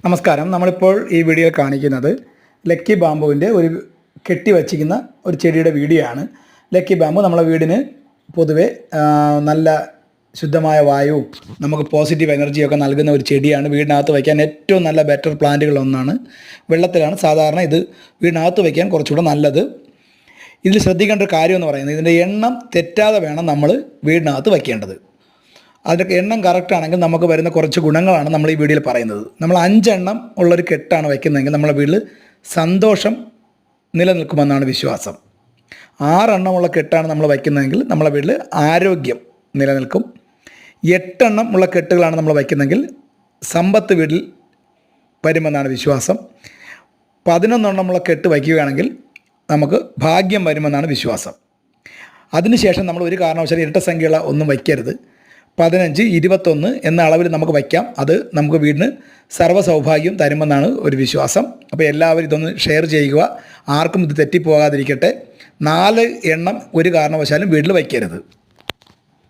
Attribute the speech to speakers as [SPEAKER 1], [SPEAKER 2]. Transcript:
[SPEAKER 1] നമസ്കാരം. നമ്മളിപ്പോൾ ഈ വീഡിയോയിൽ കാണിക്കുന്നത് ലക്കി ബാമ്പുവിൻ്റെ ഒരു കെട്ടി വച്ചിരിക്കുന്ന ഒരു ചെടിയുടെ വീഡിയോ ആണ്. ലക്കി ബാമ്പു നമ്മളെ വീടിന് പൊതുവെ നല്ല ശുദ്ധമായ വായുവും നമുക്ക് പോസിറ്റീവ് എനർജിയൊക്കെ നൽകുന്ന ഒരു ചെടിയാണ്. വീടിനകത്ത് വയ്ക്കാൻ ഏറ്റവും നല്ല ബെറ്റർ പ്ലാന്റുകളൊന്നാണ്. വെള്ളത്തിലാണ് സാധാരണ ഇത് വീടിനകത്ത് വയ്ക്കാൻ കുറച്ചുകൂടെ നല്ലത്. ഇതിൽ ശ്രദ്ധിക്കേണ്ട ഒരു കാര്യം എന്ന് പറയുന്നത് ഇതിൻ്റെ എണ്ണം തെറ്റാതെ വേണം നമ്മൾ വീടിനകത്ത് വയ്ക്കേണ്ടത്. അതിൻ്റെ എണ്ണം കറക്റ്റ് ആണെങ്കിൽ നമുക്ക് വരുന്ന കുറച്ച് ഗുണങ്ങളാണ് നമ്മൾ ഈ വീഡിയോയിൽ പറയുന്നത്. നമ്മൾ 5 എണ്ണം ഉള്ളൊരു കെട്ടാണ് വയ്ക്കുന്നതെങ്കിൽ നമ്മുടെ വീട്ടിൽ സന്തോഷം നിലനിൽക്കുമെന്നാണ് വിശ്വാസം. 6 എണ്ണമുള്ള കെട്ടാണ് നമ്മൾ വയ്ക്കുന്നതെങ്കിൽ നമ്മളെ വീട്ടിൽ ആരോഗ്യം നിലനിൽക്കും. 8 എണ്ണം ഉള്ള കെട്ടുകളാണ് നമ്മൾ വയ്ക്കുന്നതെങ്കിൽ സമ്പത്ത് വീട്ടിൽ വരുമെന്നാണ് വിശ്വാസം. 11 എണ്ണമുള്ള കെട്ട് വയ്ക്കുകയാണെങ്കിൽ നമുക്ക് ഭാഗ്യം വരുമെന്നാണ് വിശ്വാസം. അതിനുശേഷം നമ്മൾ ഒരു കാരണവശാലും ഇരട്ട സംഖ്യയുള്ള ഒന്നും വയ്ക്കരുത്. 15, 21 എന്ന അളവിൽ നമുക്ക് വയ്ക്കാം. അത് നമുക്ക് വീടിന് സർവ്വ സൗഭാഗ്യം തരുമെന്നാണ് ഒരു വിശ്വാസം. അപ്പോൾ എല്ലാവരും ഇതൊന്ന് ഷെയർ ചെയ്യുക. ആർക്കും ഇത് തെറ്റിപ്പോകാതിരിക്കട്ടെ. 4 എണ്ണം ഒരു കാരണവശാലും വീട്ടിൽ വയ്ക്കരുത്.